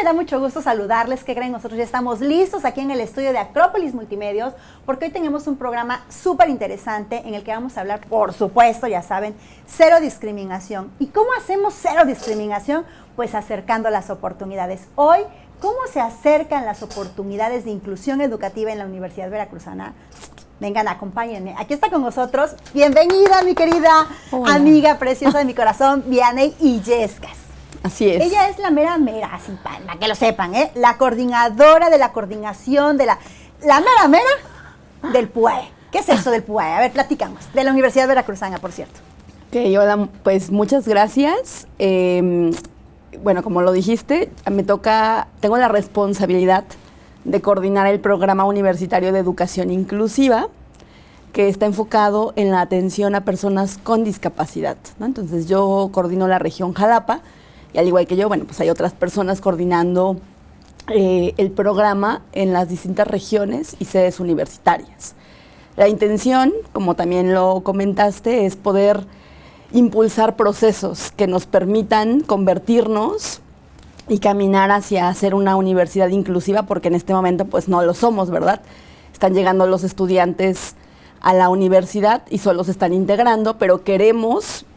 me da mucho gusto saludarles. ¿Qué creen? Nosotros ya estamos listos aquí en el estudio de Acrópolis Multimedios, porque hoy tenemos un programa súper interesante en el que vamos a hablar, por supuesto, ya saben, cero discriminación. ¿Y cómo hacemos cero discriminación? Pues acercando las oportunidades. Hoy, ¿cómo se acercan las oportunidades de inclusión educativa en la Universidad Veracruzana? Vengan, acompáñenme. Aquí está con nosotros. Bienvenida, mi querida amiga preciosa de mi corazón, Vianey Illescas. Así es. Ella es la mera, así, para que lo sepan, la coordinadora de la coordinación de la mera del PUAE. ¿Qué es eso del PUAE? A ver, platicamos. De la Universidad Veracruzana, por cierto. Ok, hola, pues muchas gracias. Bueno, como lo dijiste, tengo la responsabilidad de coordinar el Programa Universitario de Educación Inclusiva, que está enfocado en la atención a personas con discapacidad, ¿no? Entonces yo coordino la región Jalapa, y al igual que yo, bueno, pues hay otras personas coordinando el programa en las distintas regiones y sedes universitarias. La intención, como también lo comentaste, es poder impulsar procesos que nos permitan convertirnos y caminar hacia ser una universidad inclusiva, porque en este momento pues no lo somos, ¿verdad? Están llegando los estudiantes a la universidad y solo se están integrando, pero queremos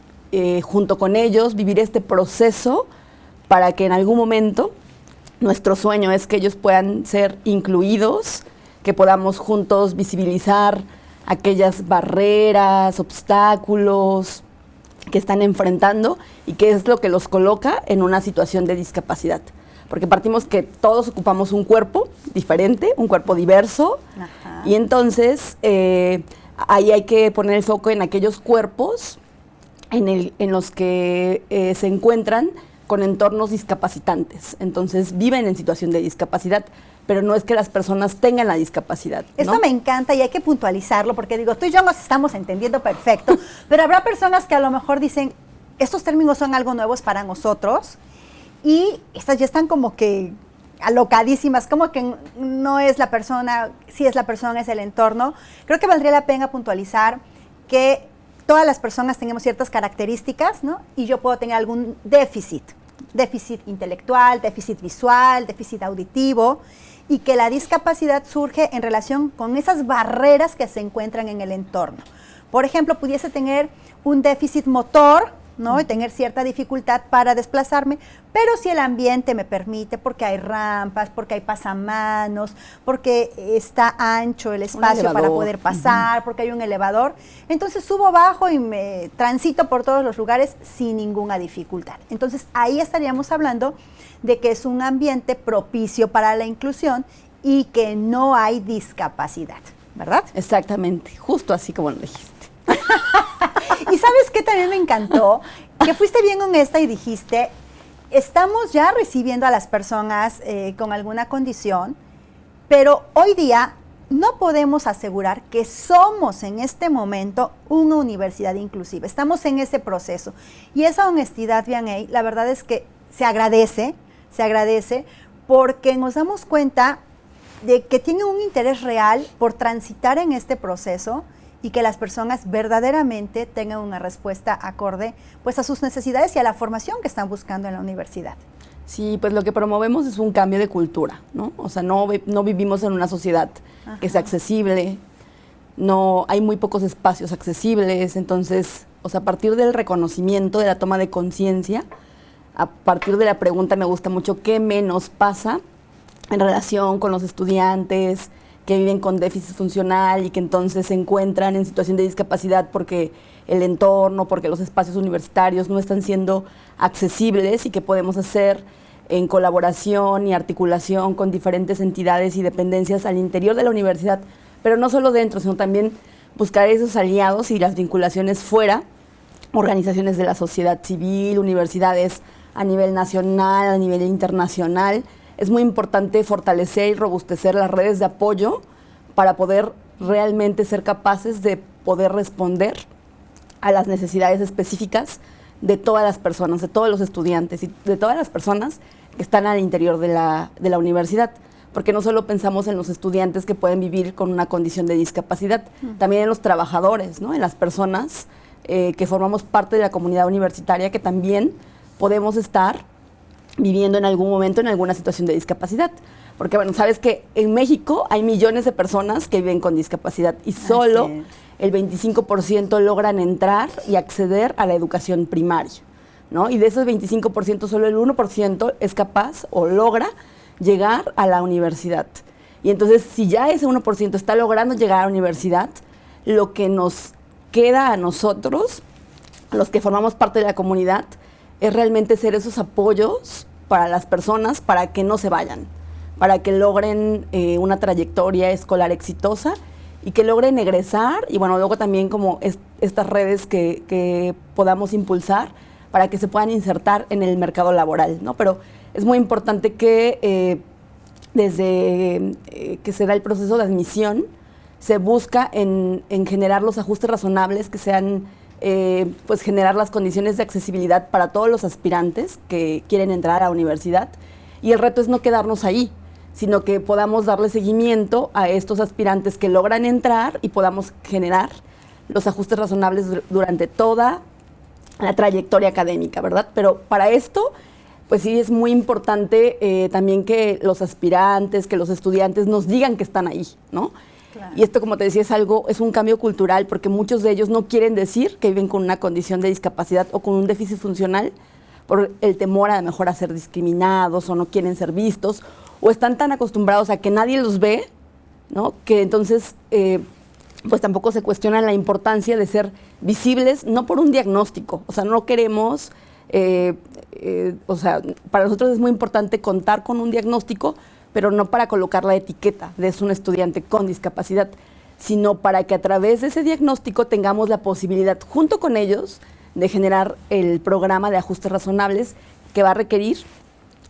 junto con ellos vivir este proceso para que en algún momento nuestro sueño es que ellos puedan ser incluidos, que podamos juntos visibilizar aquellas barreras, obstáculos que están enfrentando y que es lo que los coloca en una situación de discapacidad. Porque partimos que todos ocupamos un cuerpo diferente, un cuerpo diverso. Ajá. Y entonces ahí hay que poner el foco en aquellos cuerpos en los que se encuentran con entornos discapacitantes. Entonces viven en situación de discapacidad, pero no es que las personas tengan la discapacidad, ¿no? Esto me encanta y hay que puntualizarlo, porque digo, tú y yo nos estamos entendiendo perfecto, pero habrá personas que a lo mejor dicen, estos términos son algo nuevos para nosotros, y estas ya están como que alocadísimas, como que no es la persona, si es la persona, es el entorno. Creo que valdría la pena puntualizar que todas las personas tenemos ciertas características, ¿no? Y yo puedo tener algún déficit intelectual, déficit visual, déficit auditivo, y que la discapacidad surge en relación con esas barreras que se encuentran en el entorno. Por ejemplo, pudiese tener un déficit motor, ¿no? Y tener cierta dificultad para desplazarme, pero si el ambiente me permite, porque hay rampas, porque hay pasamanos, porque está ancho el espacio para poder pasar, porque hay un elevador, entonces subo, bajo y me transito por todos los lugares sin ninguna dificultad. Entonces ahí estaríamos hablando de que es un ambiente propicio para la inclusión y que no hay discapacidad, ¿verdad? Exactamente, justo así como lo dijiste. Y ¿sabes qué también me encantó? Que fuiste bien honesta y dijiste, estamos ya recibiendo a las personas con alguna condición, pero hoy día no podemos asegurar que somos en este momento una universidad inclusiva. Estamos en ese proceso. Y esa honestidad, Vianey, la verdad es que se agradece porque nos damos cuenta de que tienen un interés real por transitar en este proceso y que las personas verdaderamente tengan una respuesta acorde pues a sus necesidades y a la formación que están buscando en la universidad. Sí, pues lo que promovemos es un cambio de cultura, ¿no? O sea, no vivimos en una sociedad que sea accesible, hay muy pocos espacios accesibles, entonces, o sea, a partir del reconocimiento, de la toma de conciencia, a partir de la pregunta me gusta mucho qué menos pasa en relación con los estudiantes que viven con déficit funcional y que entonces se encuentran en situación de discapacidad porque el entorno, porque los espacios universitarios no están siendo accesibles, y que podemos hacer en colaboración y articulación con diferentes entidades y dependencias al interior de la universidad, pero no solo dentro, sino también buscar esos aliados y las vinculaciones fuera, organizaciones de la sociedad civil, universidades a nivel nacional, a nivel internacional. Es muy importante fortalecer y robustecer las redes de apoyo para poder realmente ser capaces de poder responder a las necesidades específicas de todas las personas, de todos los estudiantes y de todas las personas que están al interior de la universidad. Porque no solo pensamos en los estudiantes que pueden vivir con una condición de discapacidad, también en los trabajadores, ¿no? En las personas que formamos parte de la comunidad universitaria, que también podemos estar viviendo en algún momento en alguna situación de discapacidad. Porque, bueno, sabes que en México hay millones de personas que viven con discapacidad y solo el 25% logran entrar y acceder a la educación primaria, ¿no? Y de esos 25%, solo el 1% es capaz o logra llegar a la universidad. Y entonces, si ya ese 1% está logrando llegar a la universidad, lo que nos queda a nosotros, los que formamos parte de la comunidad, es realmente ser esos apoyos para las personas para que no se vayan, para que logren una trayectoria escolar exitosa y que logren egresar, y bueno, luego también como estas redes que podamos impulsar para que se puedan insertar en el mercado laboral, ¿no? Pero es muy importante que desde que se da el proceso de admisión, se busca en generar los ajustes razonables que sean, pues generar las condiciones de accesibilidad para todos los aspirantes que quieren entrar a la universidad. Y el reto es no quedarnos ahí, sino que podamos darle seguimiento a estos aspirantes que logran entrar y podamos generar los ajustes razonables durante toda la trayectoria académica, ¿verdad? Pero para esto, pues sí es muy importante también que los aspirantes, que los estudiantes nos digan que están ahí, ¿no? Claro. Y esto, como te decía, es un cambio cultural, porque muchos de ellos no quieren decir que viven con una condición de discapacidad o con un déficit funcional por el temor a lo mejor a ser discriminados o no quieren ser vistos o están tan acostumbrados a que nadie los ve, ¿no? Que entonces pues tampoco se cuestiona la importancia de ser visibles, no por un diagnóstico, o sea, no queremos, o sea, para nosotros es muy importante contar con un diagnóstico, pero no para colocar la etiqueta de es un estudiante con discapacidad, sino para que a través de ese diagnóstico tengamos la posibilidad, junto con ellos, de generar el programa de ajustes razonables que va a requerir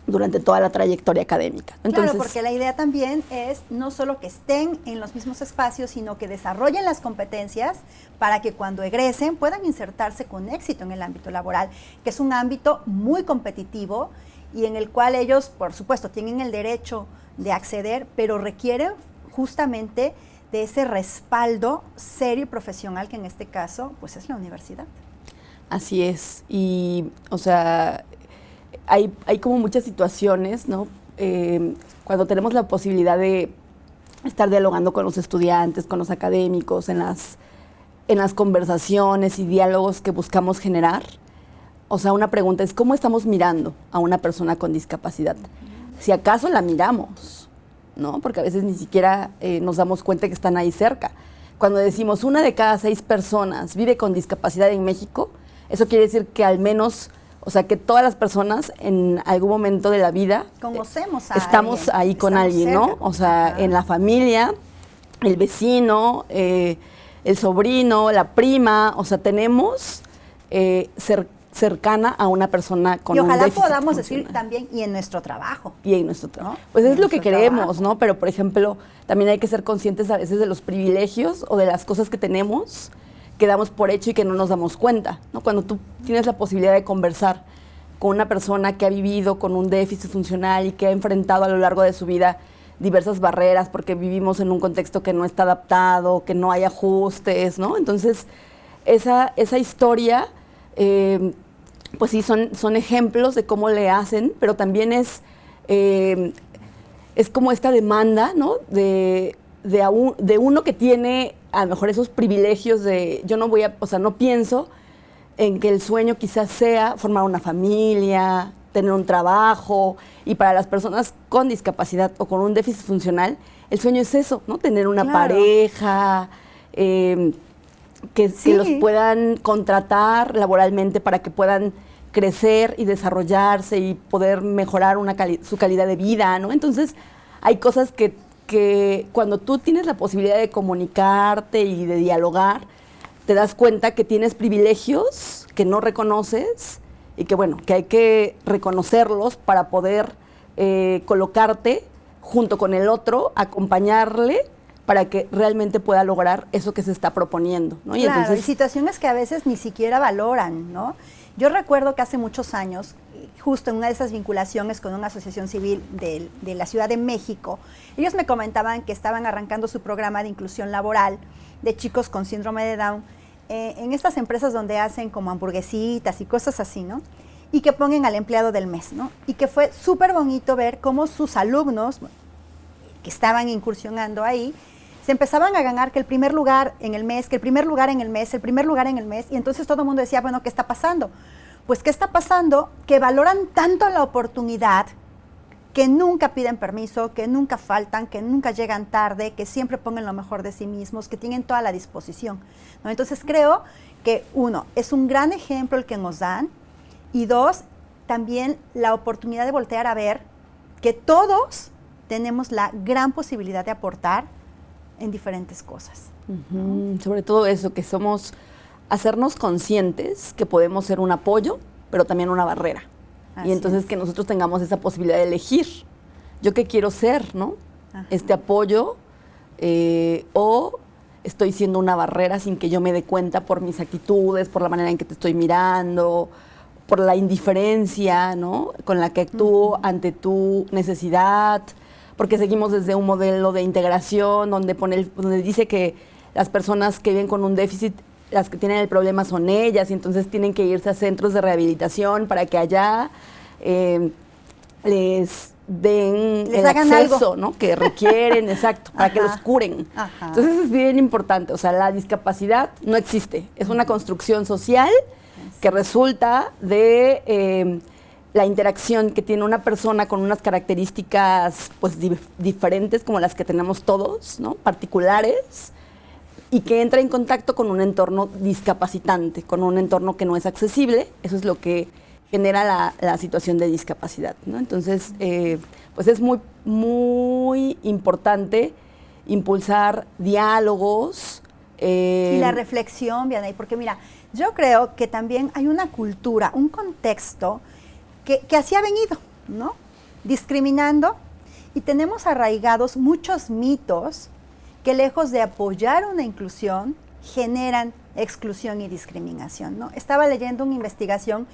durante toda la trayectoria académica. Entonces, claro, porque la idea también es no solo que estén en los mismos espacios, sino que desarrollen las competencias para que cuando egresen puedan insertarse con éxito en el ámbito laboral, que es un ámbito muy competitivo y en el cual ellos, por supuesto, tienen el derecho de acceder, pero requieren justamente de ese respaldo serio y profesional que en este caso, pues es la universidad. Así es, y o sea, hay como muchas situaciones, ¿no? Cuando tenemos la posibilidad de estar dialogando con los estudiantes, con los académicos, en las conversaciones y diálogos que buscamos generar, o sea, una pregunta es, ¿cómo estamos mirando a una persona con discapacidad? Si acaso la miramos, ¿no? Porque a veces ni siquiera nos damos cuenta que están ahí cerca. Cuando decimos 1 de cada 6 personas vive con discapacidad en México, eso quiere decir que al menos, o sea, que todas las personas en algún momento de la vida conocemos a estamos alguien, ahí con alguien, cerca, ¿no? O sea, en la familia, el vecino, el sobrino, la prima, o sea, tenemos cercana a una persona con un déficit. Y ojalá podamos decir también, y en nuestro trabajo. Y en nuestro trabajo. ¿No? Pues es lo que queremos, ¿no? Pero, por ejemplo, también hay que ser conscientes a veces de los privilegios o de las cosas que tenemos, que damos por hecho y que no nos damos cuenta, ¿no? Cuando tú tienes la posibilidad de conversar con una persona que ha vivido con un déficit funcional y que ha enfrentado a lo largo de su vida diversas barreras porque vivimos en un contexto que no está adaptado, que no hay ajustes, ¿no? Entonces, esa historia, pues sí, son ejemplos de cómo le hacen, pero también es como esta demanda, ¿no? De uno que tiene a lo mejor esos privilegios de yo no voy a, o sea, no pienso en que el sueño quizás sea formar una familia, tener un trabajo, y para las personas con discapacidad o con un déficit funcional, el sueño es eso, ¿no? Tener una pareja, que los puedan contratar laboralmente para que puedan crecer y desarrollarse y poder mejorar su calidad de vida, ¿no? Entonces, hay cosas que cuando tú tienes la posibilidad de comunicarte y de dialogar, te das cuenta que tienes privilegios que no reconoces y que, bueno, que hay que reconocerlos para poder colocarte junto con el otro, acompañarle para que realmente pueda lograr eso que se está proponiendo, ¿no? Claro, y entonces, situaciones que a veces ni siquiera valoran, ¿no? Yo recuerdo que hace muchos años, justo en una de esas vinculaciones con una asociación civil de la Ciudad de México, ellos me comentaban que estaban arrancando su programa de inclusión laboral de chicos con síndrome de Down en estas empresas donde hacen como hamburguesitas y cosas así, ¿no? y que pongan al empleado del mes, ¿no? Y que fue súper bonito ver cómo sus alumnos que estaban incursionando ahí se empezaban a ganar que el primer lugar en el mes, que el primer lugar en el mes, el primer lugar en el mes, y entonces todo el mundo decía, bueno, ¿qué está pasando? Pues, ¿qué está pasando? Que valoran tanto la oportunidad que nunca piden permiso, que nunca faltan, que nunca llegan tarde, que siempre pongan lo mejor de sí mismos, que tienen toda la disposición, ¿no? Entonces creo que, uno, es un gran ejemplo el que nos dan, y dos, también la oportunidad de voltear a ver que todos tenemos la gran posibilidad de aportar en diferentes cosas. Uh-huh. Sobre todo eso, que somos, hacernos conscientes que podemos ser un apoyo, pero también una barrera. Así y entonces que nosotros tengamos esa posibilidad de elegir. ¿Yo qué quiero ser, no? Ajá. Este apoyo o estoy siendo una barrera sin que yo me dé cuenta por mis actitudes, por la manera en que te estoy mirando, por la indiferencia, ¿no? Con la que actúo ante tu necesidad, porque seguimos desde un modelo de integración donde dice que las personas que viven con un déficit, las que tienen el problema son ellas, y entonces tienen que irse a centros de rehabilitación para que allá les den el acceso, ¿no? Que requieren, exacto, para que los curen. Ajá. Entonces es bien importante, o sea, la discapacidad no existe, es una construcción social que resulta de la interacción que tiene una persona con unas características pues diferentes como las que tenemos todos, ¿no? Particulares, y que entra en contacto con un entorno discapacitante, con un entorno que no es accesible. Eso es lo que genera la situación de discapacidad, ¿no? Entonces, pues es muy, muy importante impulsar diálogos. Y la reflexión, Vianey, porque mira, yo creo que también hay una cultura, un contexto que así ha venido, ¿no? Discriminando, y tenemos arraigados muchos mitos que lejos de apoyar una inclusión, generan exclusión y discriminación, ¿no? Estaba leyendo una investigación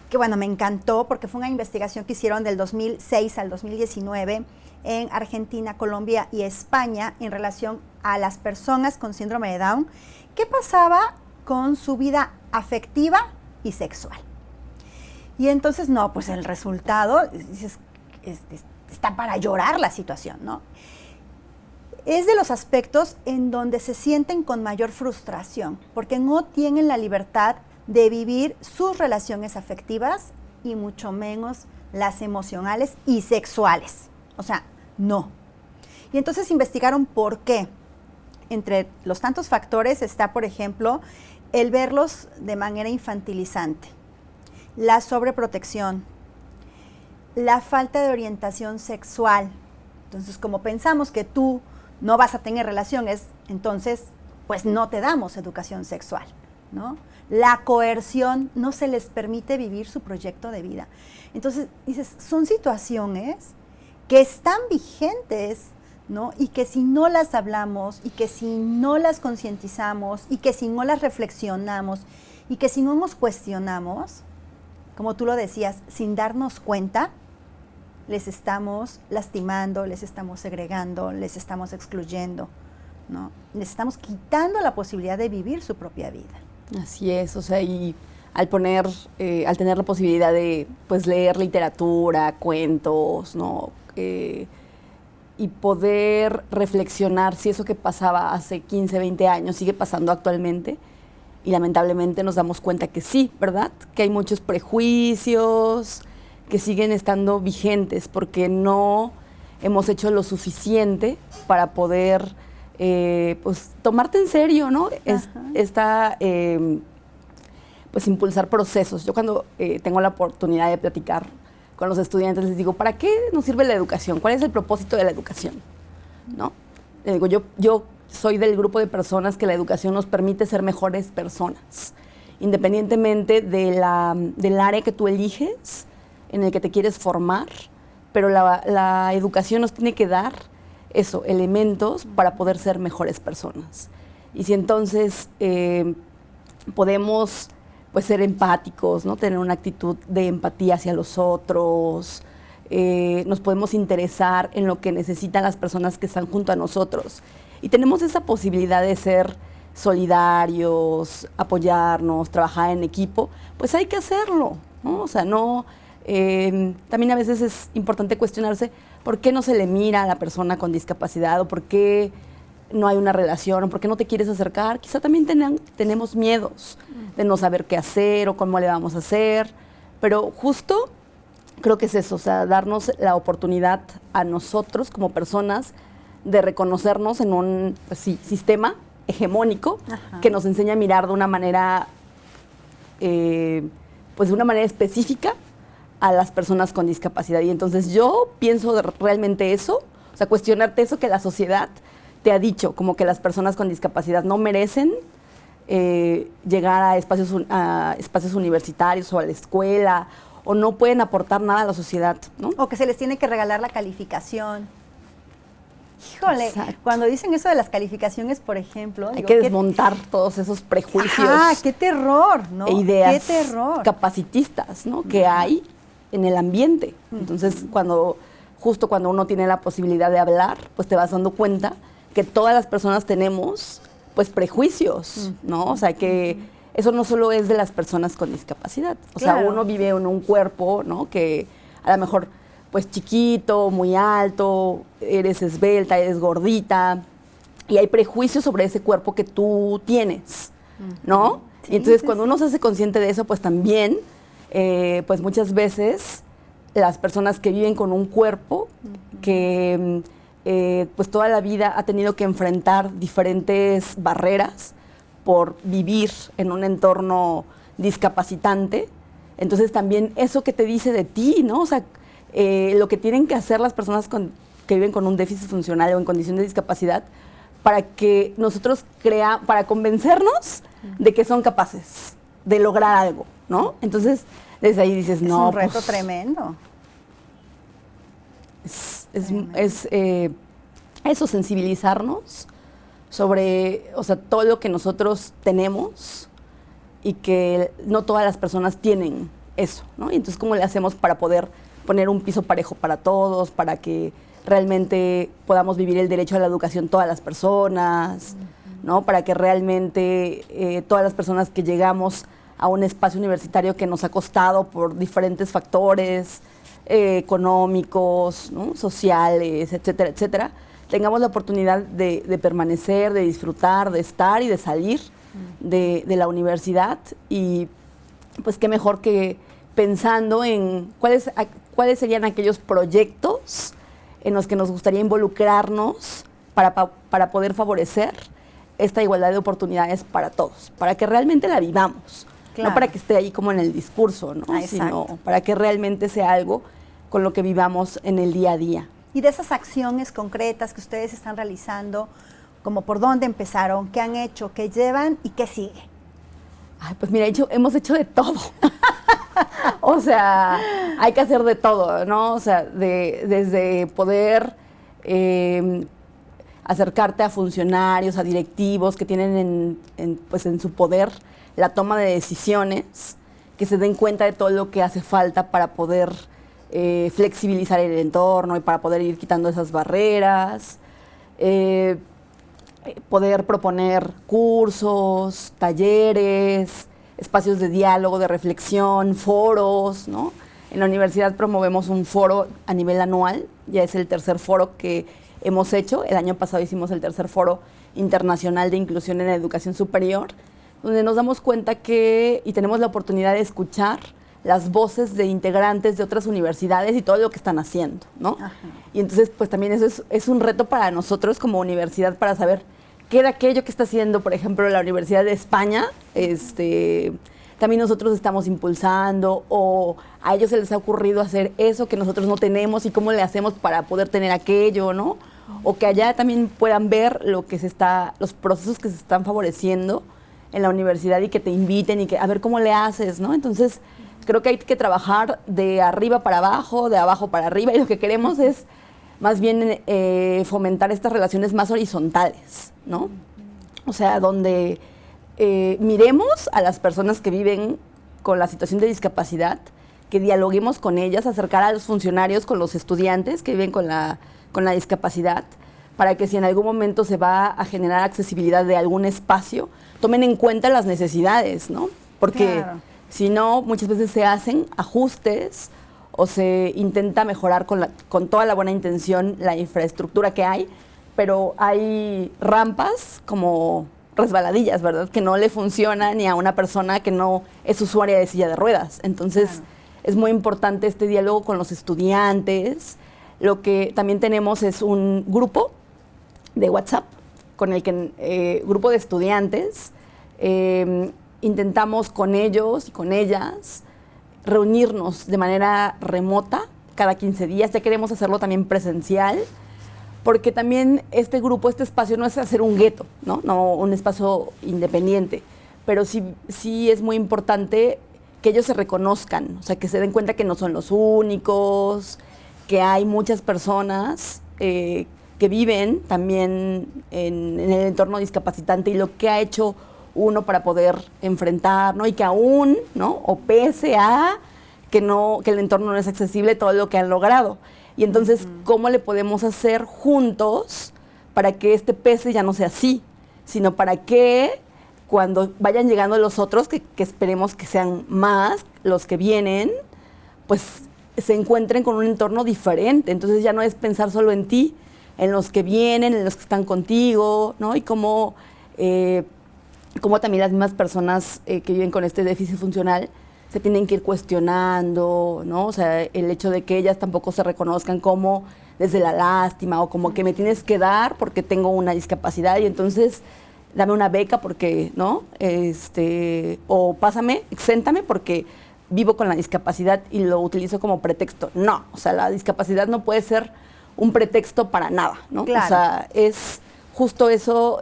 que, bueno, me encantó porque fue una investigación que hicieron del 2006 al 2019 en Argentina, Colombia y España en relación a las personas con síndrome de Down, qué pasaba con su vida afectiva y sexual. Y entonces, no, pues el resultado está para llorar la situación, ¿no? Es de los aspectos en donde se sienten con mayor frustración, porque no tienen la libertad de vivir sus relaciones afectivas y mucho menos las emocionales y sexuales. O sea, no. Y entonces investigaron por qué. Entre los tantos factores está, por ejemplo, el verlos de manera infantilizante, la sobreprotección, la falta de orientación sexual. Entonces, como pensamos que tú no vas a tener relaciones, entonces, pues no te damos educación sexual, ¿no? La coerción, no se les permite vivir su proyecto de vida. Entonces, dices, son situaciones que están vigentes, ¿no? Y que si no las hablamos, y que si no las concientizamos, y que si no las reflexionamos, y que si no nos cuestionamos, como tú lo decías, sin darnos cuenta, les estamos lastimando, les estamos segregando, les estamos excluyendo, ¿no? Les estamos quitando la posibilidad de vivir su propia vida. Así es, o sea, y al tener la posibilidad de, pues, leer literatura, cuentos, ¿no? Y poder reflexionar si eso que pasaba hace 15, 20 años sigue pasando actualmente, y lamentablemente nos damos cuenta que sí, ¿verdad? Que hay muchos prejuicios que siguen estando vigentes porque no hemos hecho lo suficiente para poder pues tomarte en serio, ¿no? Pues impulsar procesos. Yo cuando tengo la oportunidad de platicar con los estudiantes les digo, ¿para qué nos sirve la educación? ¿Cuál es el propósito de la educación? ¿No? Les digo, yo soy del grupo de personas que la educación nos permite ser mejores personas, independientemente del área que tú eliges, en el que te quieres formar, pero la educación nos tiene que dar eso, elementos para poder ser mejores personas. Y si entonces podemos, pues, ser empáticos, ¿no? Tener una actitud de empatía hacia los otros, nos podemos interesar en lo que necesitan las personas que están junto a nosotros. Y tenemos esa posibilidad de ser solidarios, apoyarnos, trabajar en equipo, pues hay que hacerlo, ¿no? O sea, no... también a veces es importante cuestionarse por qué no se le mira a la persona con discapacidad o por qué no hay una relación o por qué no te quieres acercar. Quizá también tenemos miedos de no saber qué hacer o cómo le vamos a hacer, pero justo creo que es eso, o sea, darnos la oportunidad a nosotros como personas de reconocernos en un pues sí, sistema hegemónico que nos enseña a mirar de una manera, pues de una manera específica a las personas con discapacidad. Y entonces yo pienso realmente eso, o sea, cuestionarte eso que la sociedad te ha dicho, como que las personas con discapacidad no merecen llegar a espacios universitarios o a la escuela, o no pueden aportar nada a la sociedad, ¿no? O que se les tiene que regalar la calificación. Híjole, Exacto. Cuando dicen eso de las calificaciones, por ejemplo... Hay que desmontar todos esos prejuicios. ¡Qué terror! ¿No? E ideas ¡Qué terror! capacitistas, ¿no? Que hay en el ambiente. Entonces, justo cuando uno tiene la posibilidad de hablar, pues te vas dando cuenta que todas las personas tenemos, pues, prejuicios, ¿no? O sea, que eso no solo es de las personas con discapacidad. O sea, uno vive en un cuerpo, ¿no? Que a lo mejor, pues, chiquito, muy alto, eres esbelta, eres gordita, y hay prejuicios sobre ese cuerpo que tú tienes, ¿no? Sí, y entonces, cuando uno se hace consciente de eso, pues también, pues muchas veces las personas que viven con un cuerpo que pues toda la vida ha tenido que enfrentar diferentes barreras por vivir en un entorno discapacitante, entonces también eso que te dice de ti, ¿no? O sea, lo que tienen que hacer las personas que viven con un déficit funcional o en condición de discapacidad para que nosotros para convencernos de que son capaces de lograr algo, ¿no? Entonces, desde ahí dices, no, es un reto tremendo. Es eso, sensibilizarnos sobre, o sea, todo lo que nosotros tenemos y que no todas las personas tienen eso, ¿no? Y entonces, ¿cómo le hacemos para poder poner un piso parejo para todos, para que realmente podamos vivir el derecho a la educación todas las personas, ¿no? Para que realmente todas las personas que llegamos a un espacio universitario que nos ha costado por diferentes factores económicos, ¿no? Sociales, etcétera, etcétera, tengamos la oportunidad de permanecer, de disfrutar, de estar y de salir de la universidad. Y pues qué mejor que pensando en cuáles serían aquellos proyectos en los que nos gustaría involucrarnos para poder favorecer esta igualdad de oportunidades para todos, para que realmente la vivamos. Claro. No para que esté ahí como en el discurso, ¿no? Sino para que realmente sea algo con lo que vivamos en el día a día. Y de esas acciones concretas que ustedes están realizando, como por dónde empezaron, qué han hecho, qué llevan y qué sigue. Ay, pues mira, hemos hecho de todo. O sea, hay que hacer de todo, ¿no? O sea, desde poder acercarte a funcionarios, a directivos que tienen pues en su poder la toma de decisiones, que se den cuenta de todo lo que hace falta para poder flexibilizar el entorno y para poder ir quitando esas barreras, poder proponer cursos, talleres, espacios de diálogo, de reflexión, foros, ¿no? En la universidad promovemos un foro a nivel anual, ya es el tercer foro que hemos hecho. El año pasado hicimos el tercer foro internacional de inclusión en la educación superior, donde nos damos cuenta y tenemos la oportunidad de escuchar las voces de integrantes de otras universidades y todo lo que están haciendo, ¿no? Ajá. Y entonces, pues también eso es un reto para nosotros como universidad para saber qué de aquello que está haciendo, por ejemplo, la Universidad de España, también nosotros estamos impulsando, o a ellos se les ha ocurrido hacer eso que nosotros no tenemos y cómo le hacemos para poder tener aquello, ¿no? O que allá también puedan ver los procesos que se están favoreciendo en la universidad y que te inviten y que a ver cómo le haces, ¿no? Entonces, creo que hay que trabajar de arriba para abajo, de abajo para arriba, y lo que queremos es más bien fomentar estas relaciones más horizontales, ¿no? O sea, donde miremos a las personas que viven con la situación de discapacidad, que dialoguemos con ellas, acercar a los funcionarios con los estudiantes que viven con la discapacidad, para que si en algún momento se va a generar accesibilidad de algún espacio, tomen en cuenta las necesidades, ¿no? Porque Claro. si no, muchas veces se hacen ajustes o se intenta mejorar con toda la buena intención la infraestructura que hay, pero hay rampas como resbaladillas, ¿verdad? Que no le funcionan ni a una persona que no es usuaria de silla de ruedas. Entonces, Claro. es muy importante este diálogo con los estudiantes. Lo que también tenemos es un grupo de WhatsApp con el que, grupo de estudiantes, intentamos con ellos y con ellas reunirnos de manera remota cada 15 días. Ya queremos hacerlo también presencial, porque también este grupo, este espacio no es hacer un gueto, ¿no? No un espacio independiente, pero sí es muy importante que ellos se reconozcan, o sea, que se den cuenta que no son los únicos, que hay muchas personas que viven también en el entorno discapacitante y lo que ha hecho uno para poder enfrentar, ¿no? Y que aún, ¿no? O pese a que el entorno no es accesible, todo lo que han logrado. Y entonces, ¿cómo le podemos hacer juntos para que este pese ya no sea así? Sino para que cuando vayan llegando los otros, que esperemos que sean más los que vienen, pues se encuentren con un entorno diferente. Entonces ya no es pensar solo en ti, en los que vienen, en los que están contigo, ¿no? Y cómo también las mismas personas que viven con este déficit funcional se tienen que ir cuestionando, ¿no? O sea, el hecho de que ellas tampoco se reconozcan como desde la lástima o como que me tienes que dar porque tengo una discapacidad y entonces dame una beca porque, ¿no? O pásame, exéntame porque vivo con la discapacidad y lo utilizo como pretexto. No, o sea, la discapacidad no puede ser un pretexto para nada, ¿no? Claro. O sea, es justo eso,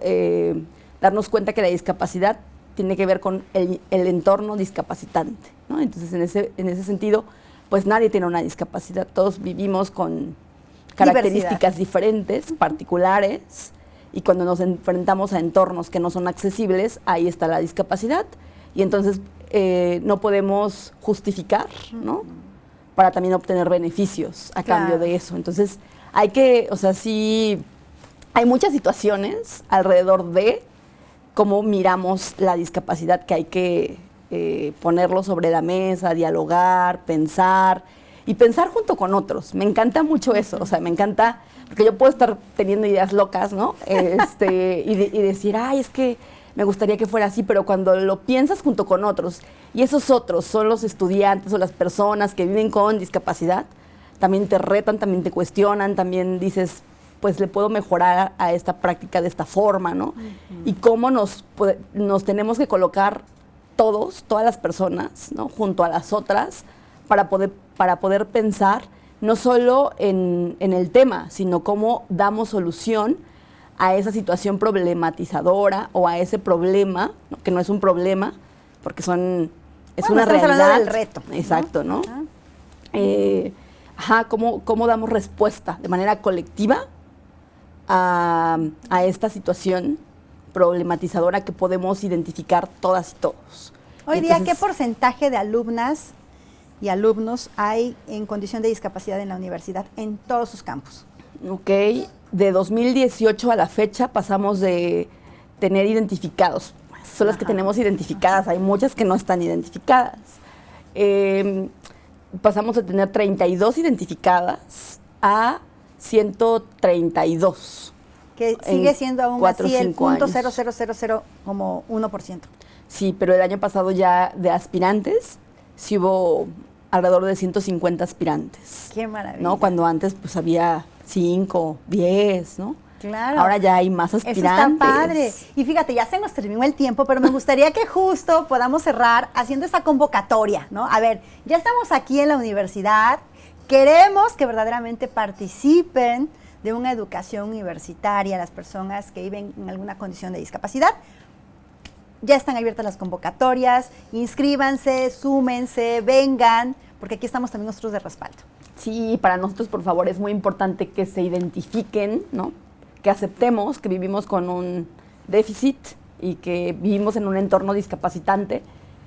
darnos cuenta que la discapacidad tiene que ver con el entorno discapacitante, ¿no? Entonces, en ese sentido, pues nadie tiene una discapacidad, todos vivimos con características diferentes, particulares, y cuando nos enfrentamos a entornos que no son accesibles, ahí está la discapacidad, y entonces no podemos justificar, ¿no? Para también obtener beneficios a cambio de eso. Entonces, sí, hay muchas situaciones alrededor de cómo miramos la discapacidad que hay que ponerlo sobre la mesa, dialogar, pensar y pensar junto con otros. Me encanta mucho eso, o sea, me encanta, porque yo puedo estar teniendo ideas locas, ¿no? Y decir, ay, es que me gustaría que fuera así, pero cuando lo piensas junto con otros, y esos otros son los estudiantes o las personas que viven con discapacidad, también te retan, también te cuestionan, también dices, pues le puedo mejorar a esta práctica de esta forma, ¿no? Y cómo nos tenemos que colocar todas las personas, ¿no? Junto a las otras para poder pensar no solo en el tema, sino cómo damos solución a esa situación problematizadora o a ese problema, ¿no? Que no es un problema, porque es una realidad. Hablando del reto, ¿no? Exacto, ¿no? ¿Cómo damos respuesta de manera colectiva a esta situación problematizadora que podemos identificar todas y todos? Hoy día, ¿qué porcentaje de alumnas y alumnos hay en condición de discapacidad en la universidad en todos sus campus? Ok, de 2018 a la fecha pasamos de tener identificados, son las que tenemos identificadas, hay muchas que no están identificadas. Pasamos de tener 32 identificadas a 132. Que sigue siendo aún así el 0.0000 como 1%. Sí, pero el año pasado ya de aspirantes, sí hubo alrededor de 150 aspirantes. Qué maravilla. ¿No? Cuando antes pues había 5, 10, ¿no? Claro. Ahora ya hay más aspirantes. Eso está padre. Y fíjate, ya se nos terminó el tiempo, pero me gustaría que justo podamos cerrar haciendo esa convocatoria, ¿no? A ver, ya estamos aquí en la universidad, queremos que verdaderamente participen de una educación universitaria las personas que viven en alguna condición de discapacidad. Ya están abiertas las convocatorias, inscríbanse, súmense, vengan, porque aquí estamos también nosotros de respaldo. Sí, para nosotros, por favor, es muy importante que se identifiquen, ¿no? Que aceptemos que vivimos con un déficit y que vivimos en un entorno discapacitante.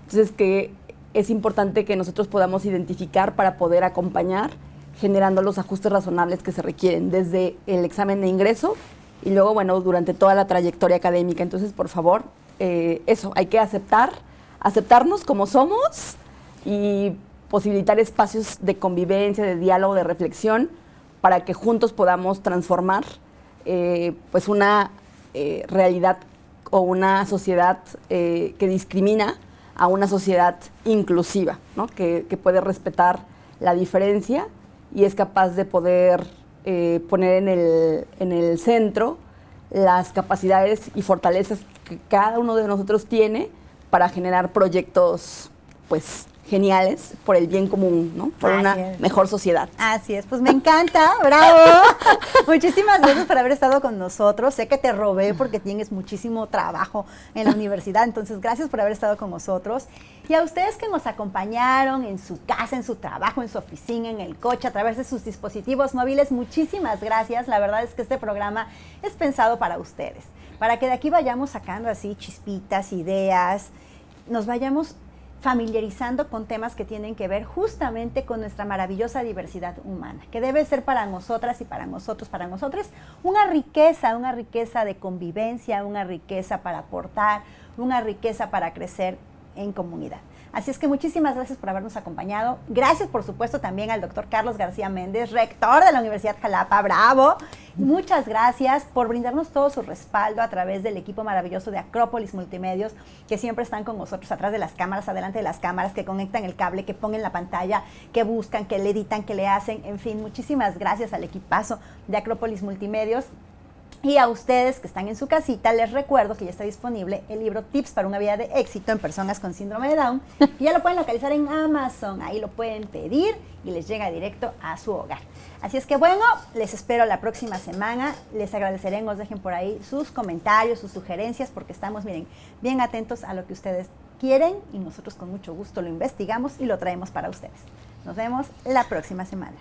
Entonces, que es importante que nosotros podamos identificar para poder acompañar generando los ajustes razonables que se requieren desde el examen de ingreso y luego, bueno, durante toda la trayectoria académica. Entonces, por favor, eso, hay que aceptarnos como somos y posibilitar espacios de convivencia, de diálogo, de reflexión, para que juntos podamos transformar pues una realidad o una sociedad que discrimina a una sociedad inclusiva, ¿no? que puede respetar la diferencia y es capaz de poder poner en el centro las capacidades y fortalezas que cada uno de nosotros tiene para generar proyectos pues geniales por el bien común, ¿no? Por una mejor sociedad. Así es, pues me encanta, bravo. Muchísimas gracias por haber estado con nosotros. Sé que te robé porque tienes muchísimo trabajo en la universidad, entonces gracias por haber estado con nosotros. Y a ustedes que nos acompañaron en su casa, en su trabajo, en su oficina, en el coche, a través de sus dispositivos móviles, muchísimas gracias. La verdad es que este programa es pensado para ustedes, para que de aquí vayamos sacando así chispitas, ideas, nos vayamos familiarizando con temas que tienen que ver justamente con nuestra maravillosa diversidad humana, que debe ser para nosotras y para nosotros, para nosotros, una riqueza de convivencia, una riqueza para aportar, una riqueza para crecer en comunidad. Así es que muchísimas gracias por habernos acompañado. Gracias, por supuesto, también al doctor Carlos García Méndez, rector de la Universidad Jalapa, bravo. Muchas gracias por brindarnos todo su respaldo a través del equipo maravilloso de Acrópolis Multimedios, que siempre están con nosotros atrás de las cámaras, adelante de las cámaras, que conectan el cable, que ponen la pantalla, que buscan, que le editan, que le hacen. En fin, muchísimas gracias al equipazo de Acrópolis Multimedios. Y a ustedes que están en su casita, les recuerdo que ya está disponible el libro Tips para una vida de éxito en personas con síndrome de Down. Y ya lo pueden localizar en Amazon. Ahí lo pueden pedir y les llega directo a su hogar. Así es que bueno, les espero la próxima semana. Les agradeceré, nos dejen por ahí sus comentarios, sus sugerencias, porque estamos, miren, bien atentos a lo que ustedes quieren y nosotros con mucho gusto lo investigamos y lo traemos para ustedes. Nos vemos la próxima semana.